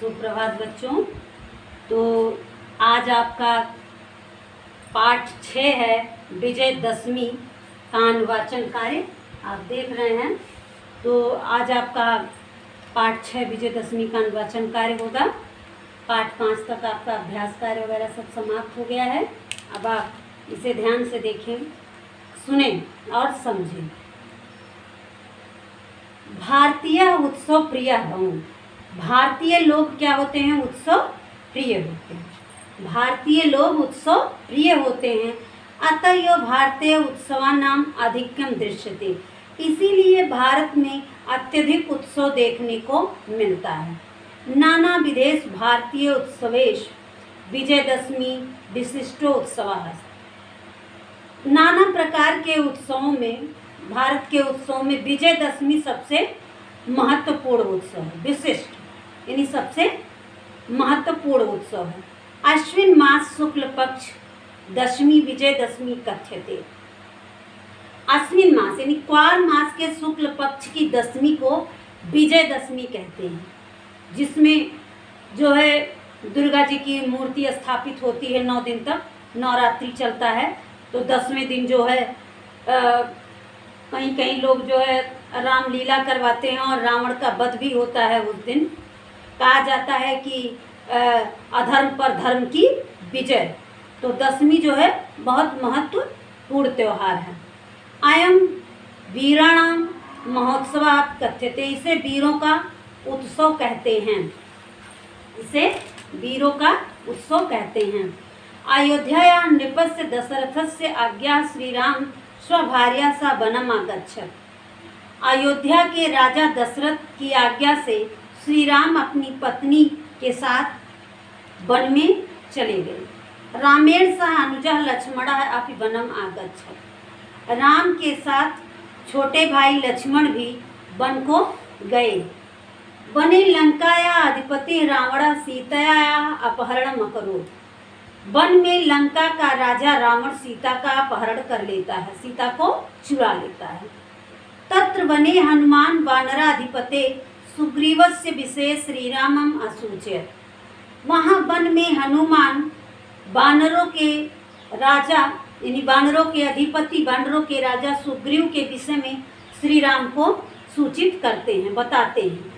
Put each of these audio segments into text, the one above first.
सुप्रभात बच्चों। तो आज आपका पाठ 6 है विजयदशमी का अनुवाचन कार्य आप देख रहे हैं। तो आज आपका पाठ 6 विजयदशमी का अनुवाचन कार्य होगा। पाठ 5 तक आपका अभ्यास कार्य वगैरह सब समाप्त हो गया है। अब आप इसे ध्यान से देखें, सुनें और समझें। भारतीय उत्सव प्रिय भवों। भारतीय लोग क्या होते हैं? उत्सव प्रिय होते हैं। भारतीय लोग उत्सव प्रिय होते हैं। अतः यह भारतीय उत्सवानाम अधिकम दृश्यते। इसीलिए भारत में अत्यधिक उत्सव देखने को मिलता है। नाना विदेश भारतीय उत्सवेश विजयदशमी विशिष्टोत्सव। नाना प्रकार के उत्सवों में, भारत के उत्सवों में विजयदशमी सबसे महत्वपूर्ण उत्सव है। विशिष्ट यानी सबसे महत्वपूर्ण उत्सव है। अश्विन मास शुक्ल पक्ष दशमी विजयदशमी कथ्यते। अश्विन मास यानी क्वार मास के शुक्ल पक्ष की दशमी को विजयदशमी कहते हैं, जिसमें जो है दुर्गा जी की मूर्ति स्थापित होती है। 9 दिन तक नवरात्रि चलता है। तो 10वें दिन जो है कहीं कहीं लोग जो है रामलीला करवाते हैं और रावण का वध भी होता है उस दिन। कहा जाता है कि अधर्म पर धर्म की विजय। तो दशमी जो है बहुत महत्वपूर्ण त्यौहार है। अयम वीराणाम महोत्सव कथ्यते। इसे वीरों का उत्सव कहते हैं। इसे वीरों का उत्सव कहते हैं। अयोध्या नृपस्य दशरथस्य आज्ञा श्रीराम स्वभार्या सा वनम आगच्छत। अयोध्या के राजा दशरथ की आज्ञा से श्री राम अपनी पत्नी के साथ वन में चले गए। रामेण सह अनुजः लक्ष्मणः अपि वनम आगच्छत। राम के साथ छोटे भाई लक्ष्मण भी वन को गए। वने लंकाया अधिपति रावण सीताया अपहरणम अकरोत्। वन में लंका का राजा रावण सीता का अपहरण कर लेता है, सीता को चुरा लेता है। तत्र वने हनुमान वानराधिपते सुग्रीवस्य विषय श्रीरामम असूचयत। वहाँ वन में हनुमान वानरों के राजा यानी वानरों के अधिपति, वानरों के राजा सुग्रीव के विषय में श्री राम को सूचित करते हैं, बताते हैं।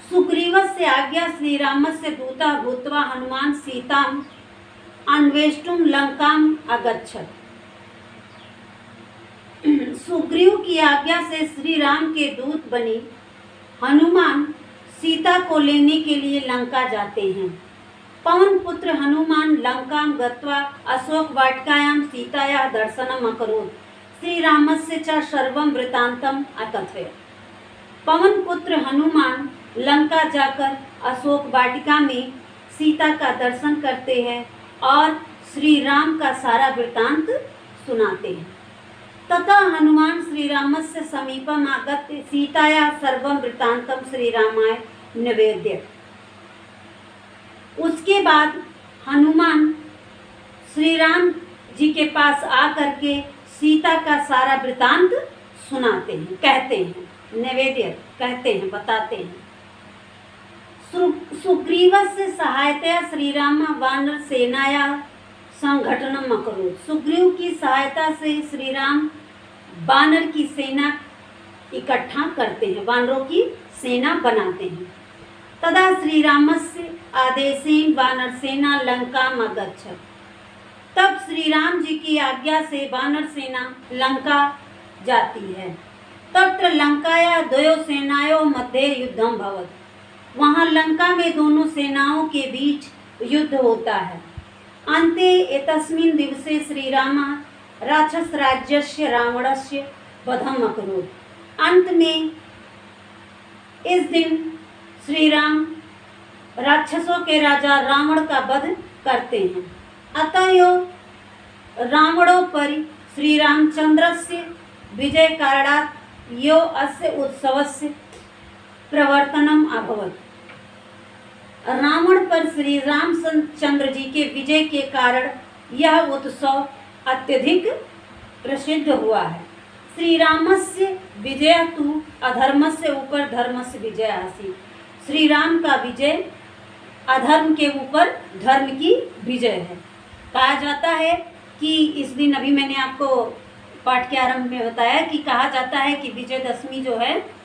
सुग्रीवस्य आज्ञा श्रीरामस्य दूता भूत्वा हनुमान सीताम अन्वेष्टुम लंकाम अगच्छत। सुग्रीव की आज्ञा से श्री राम के दूत बने हनुमान सीता को लेने के लिए लंका जाते हैं। पवन पुत्र हनुमान लंकां गत्वा अशोक वाटिकायां सीतायाः दर्शनम् अकरोत्। श्री रामस्य च सर्वं वृत्तान्तं अकथयत्। पवन पुत्र हनुमान लंका जाकर अशोक वाटिका में सीता का दर्शन करते हैं और श्री राम का सारा वृत्तांत सुनाते हैं। तथा हनुमान श्रीरामस्य समीपम आगत्य सीताया सर्वं वृत्तान्तं श्रीरामाय निवेद्य। उसके बाद हनुमान श्री राम जी के पास आकर के सीता का सारा वृत्तांत सुनाते हैं, कहते हैं। निवेद्य कहते हैं, बताते हैं। सुग्रीवस्य सहायतया श्रीराम वानर सेनाया संगठनम अकरोत्। सुग्रीव की सहायता से श्री राम वानर की सेना इकट्ठा करते हैं, वानरों की सेना बनाते हैं। तदा श्री रामस्य आदेशेन वानर सेना लंकाम अगच्छत। तब श्री राम जी की आज्ञा से वानर सेना लंका जाती है। तत्र लंकाया द्वयो सेनायों मध्ये युद्धम भवत। वहाँ लंका में दोनों सेनाओं के बीच युद्ध होता है। अन्ते एतस्मिन् दिवसे श्रीरामः राक्षस राज्यस्य रावणस्य वधम अकरोत्। अंत में इस दिन श्री राम राक्षसों के राजा रावण का वध करते हैं। अतः यो रावणोपरि श्री रामचंद्रस्य विजय कारणात् यो अस्य उत्सवस्य प्रवर्तनम अभवत्। रावण पर श्री रामचंद्र जी के विजय के कारण यह उत्सव अत्यधिक प्रसिद्ध हुआ है। श्री रामस्य विजय तु अधर्मस्य ऊपर धर्मस्य विजय आसीत्। श्री राम का विजय अधर्म के ऊपर धर्म की विजय है। कहा जाता है कि इस दिन, अभी मैंने आपको पाठ के आरंभ में बताया कि कहा जाता है कि विजयदशमी जो है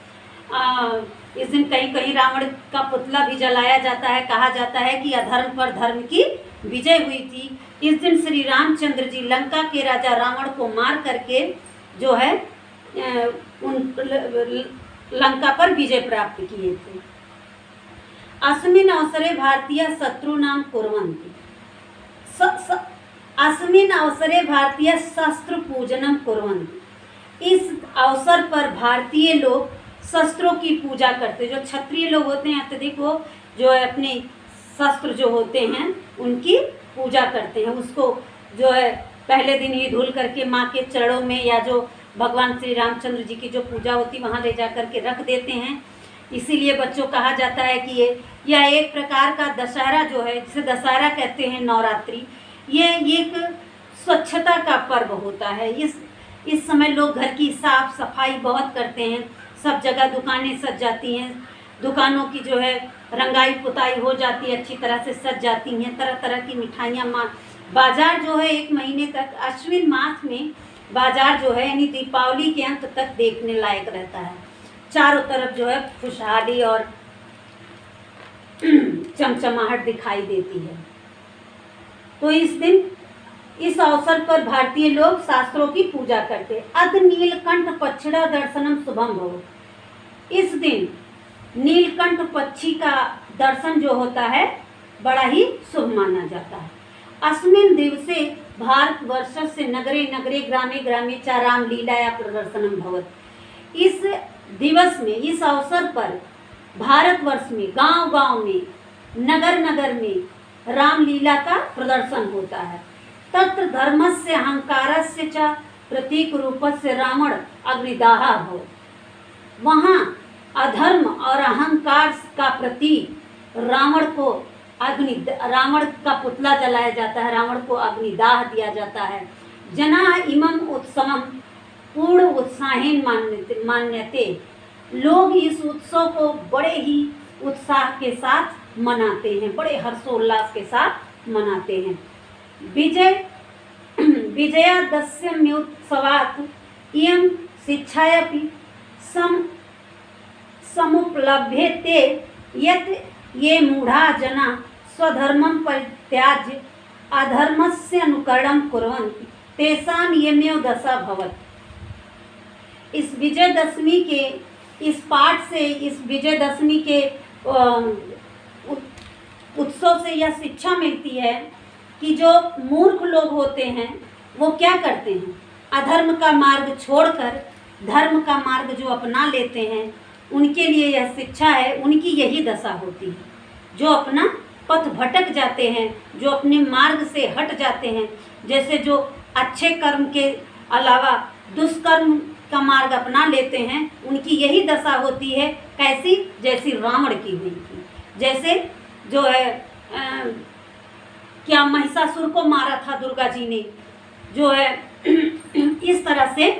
इस दिन कहीं कहीं रावण का पुतला भी जलाया जाता है। कहा जाता है कि अधर्म पर धर्म की विजय हुई थी। इस दिन श्री रामचंद्र जी लंका के राजा रावण को मार करके जो है उन लंका पर विजय प्राप्त किए थे। अस्मिन् अवसरे भारतीय शत्रूणां कुर्वन्ति। अस्मिन् अवसरे भारतीय शस्त्र पूजनम कुर्वन्ति। इस अवसर पर भारतीय लोग शस्त्रों की पूजा करते। जो क्षत्रिय लोग होते हैं अत्यधिक, वो जो है अपने शस्त्र जो होते हैं उनकी पूजा करते हैं। उसको जो है पहले दिन ही धुल करके माँ के चरणों में, या जो भगवान श्री रामचंद्र जी की जो पूजा होती वहाँ ले जा करके रख देते हैं। इसीलिए बच्चों कहा जाता है कि यह एक प्रकार का दशहरा जो है, जिसे दशहरा कहते हैं, नवरात्रि, ये एक स्वच्छता का पर्व होता है। इस समय लोग घर की साफ सफाई बहुत करते हैं। सब जगह दुकानें सज जाती हैं, दुकानों की जो है रंगाई पुताई हो जाती है, अच्छी तरह से सज जाती हैं। तरह तरह की मिठाइयाँ, बाजार जो है एक महीने तक, अश्विन मास में बाजार जो है यानी दीपावली के अंत तक देखने लायक रहता है। चारों तरफ जो है खुशहाली और चमचमाहट दिखाई देती है। तो इस दिन, इस अवसर पर भारतीय लोग शास्त्रों की पूजा करते। अद नीलकंठ पक्षिणा दर्शनम शुभम भव। इस दिन नीलकंठ पक्षी का दर्शन जो होता है बड़ा ही शुभ माना जाता है। अस्मिन् दिवसे भारतवर्षस्य नगरे नगरे ग्रामे ग्रामे च रामलीलाया प्रदर्शनम भवति। इस दिवस में, इस अवसर पर भारतवर्ष में गांव गांव में, नगर नगर में रामलीला का प्रदर्शन होता है। तत्र धर्मस्य अहंकारस्य च प्रतीक रूपस्य रावण अग्निदाह भव। वहाँ अधर्म और अहंकार का प्रतीक रावण का पुतला जलाया जाता है, रावण को अग्निदाह दिया जाता है। जना इमं उत्सवम पूर्ण उत्साहेन मान्यते। लोग इस उत्सव को बड़े ही उत्साह के साथ मनाते हैं, बड़े हर्षोल्लास के साथ मनाते हैं। विजयादशम्युत्सवात् इयं शिक्षायापि समुपलभ्यते यत् ये मूढ़ा जना स्वधर्मं परित्याज्य अधर्मस्य अनुकरणं कुर्वन्ति तेषां इयमेव दशा भवति। इस विजयदशमी के इस पाठ से, इस विजयदशमी के उत्सव से यह शिक्षा मिलती है कि जो मूर्ख लोग होते हैं वो क्या करते हैं, अधर्म का मार्ग छोड़कर धर्म का मार्ग जो अपना लेते हैं, उनके लिए यह शिक्षा है। उनकी यही दशा होती है। जो अपना पथ भटक जाते हैं, जो अपने मार्ग से हट जाते हैं, जैसे जो अच्छे कर्म के अलावा दुष्कर्म का मार्ग अपना लेते हैं, उनकी यही दशा होती है। कैसी? जैसी रावण की हुई थी। जैसे जो है क्या महिषासुर को मारा था दुर्गा जी ने, जो है इस तरह से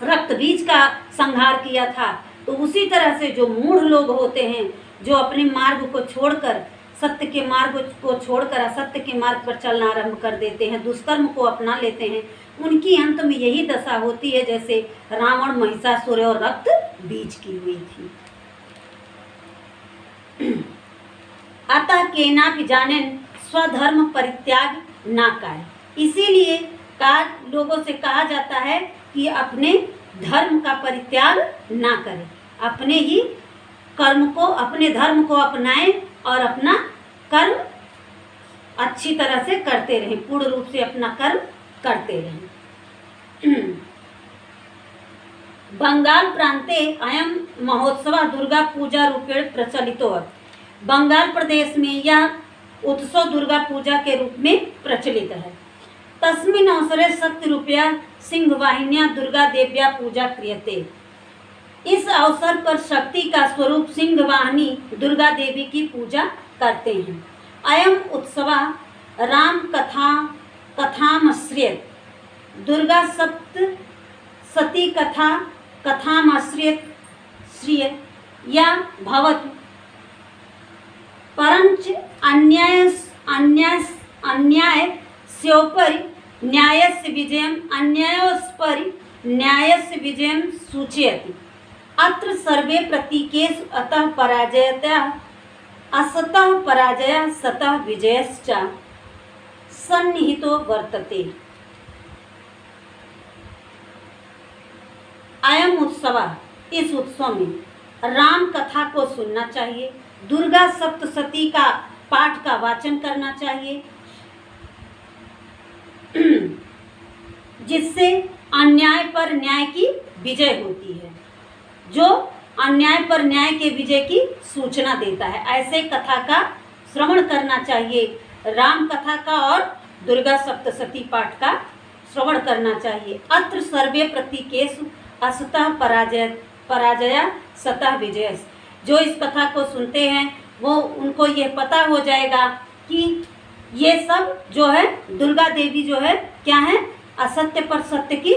रक्त बीज का संहार किया था। तो उसी तरह से जो मूढ़ लोग होते हैं, जो अपने मार्ग को छोड़कर, सत्य के मार्ग को छोड़कर असत्य के मार्ग पर चलना आरंभ कर देते हैं, दुष्कर्म को अपना लेते हैं, उनकी अंत में यही दशा होती है जैसे रावण, महिषासुर और रक्त बीज की हुई थी। अतः केनापि जानेन स्वधर्म परित्याग ना करे। इसीलिए लोगों से कहा जाता है कि अपने धर्म का परित्याग ना करें, अपने ही कर्म को, अपने धर्म को अपनाएं और अपना कर्म अच्छी तरह से करते रहें, पूर्ण रूप से अपना कर्म करते रहें। बंगाल प्रांते अयम महोत्सव दुर्गा पूजा रूपेण प्रचलितो। बंगाल प्रदेश में यह उत्सव दुर्गा पूजा के रूप में प्रचलित है। तस्मिन् अवसरे शक्ति रूपया सिंहवाहिन्या दुर्गा देव्या पूजा क्रियते। इस अवसर पर शक्ति का स्वरूप सिंहवाहिनी दुर्गा देवी की पूजा करते हैं। अयम उत्सव राम कथामश्रियत। दुर्गा सती कथामश्रियत श्रिय या भवत परंच अन्याय अन्याय अन्याय स्योपरि न्यायस्य विजयम् अन्यायोपरि न्यायस्य विजयं सूचयति। अत्र सर्वे प्रतीकेषु अतः पराजयतः असतः पराजयः सतः विजयश्च सन्निहितो वर्तते। अयम उत्सव, इस उत्सव में राम कथा को सुनना चाहिए, दुर्गा सप्तशती का पाठ का वाचन करना चाहिए, जिससे अन्याय पर न्याय की विजय होती है, जो अन्याय पर न्याय के विजय की सूचना देता है। ऐसे कथा का श्रवण करना चाहिए, राम कथा का और दुर्गा सप्तशती पाठ का श्रवण करना चाहिए। अत्र सर्वे प्रतीकेषु असतः पराजय सतः विजय। जो इस कथा को सुनते हैं वो उनको ये पता हो जाएगा कि ये सब जो है दुर्गा देवी जो है क्या है, असत्य पर सत्य की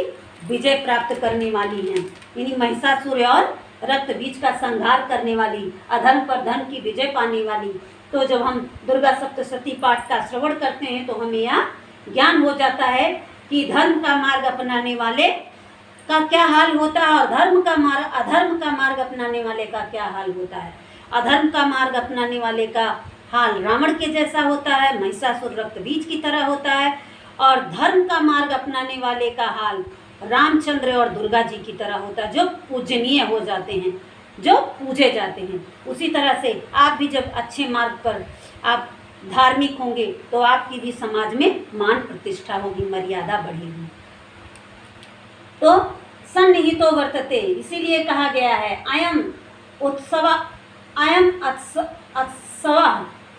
विजय प्राप्त करने वाली हैं। यानी महिषासुर और रक्त बीज का संहार करने वाली, अधर्म पर धर्म की विजय पाने वाली। तो जब हम दुर्गा सप्तशती पाठ का श्रवण करते हैं तो हमें यह ज्ञान हो जाता है कि धर्म का मार्ग अपनाने वाले का क्या हाल होता है और अधर्म का मार्ग अपनाने वाले का क्या हाल होता है। अधर्म का मार्ग अपनाने वाले का हाल रावण के जैसा होता है, महिषासुर रक्त बीज की तरह होता है, और धर्म का मार्ग अपनाने वाले का हाल रामचंद्र और दुर्गा जी की तरह होता है, जो पूजनीय हो जाते हैं, जो पूजे जाते हैं। उसी तरह से आप भी जब अच्छे मार्ग पर आप धार्मिक होंगे तो आपकी भी समाज में मान प्रतिष्ठा होगी, मर्यादा बढ़ेगी। तो सन्निहितो वर्तते, इसीलिए कहा गया है अयम उत्सव अयम उत्सव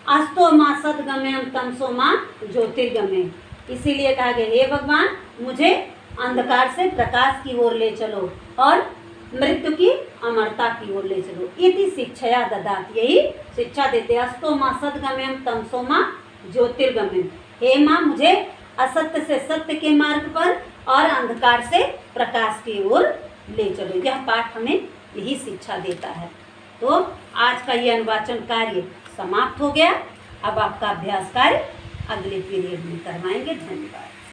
अस्तो मां सद्गमयम तमसो मां ज्योतिर्गमय। इसीलिए कहा गया हे भगवान, मुझे अंधकार से प्रकाश की ओर ले चलो और मृत्यु की अमरता की ओर ले चलो। इति शिक्षया ददात, यही शिक्षा देते। अस्तो मां सद्गमयम तमसो मां ज्योतिर्गमय। हे माँ, मुझे असत्य से सत्य के मार्ग पर और अंधकार से प्रकाश की ओर ले चलो। यह पाठ हमें यही शिक्षा देता है। तो आज का यह अनुवाचन कार्य समाप्त हो गया। अब आपका अभ्यास कार्य अगले पीरियड में करवाएंगे। धन्यवाद।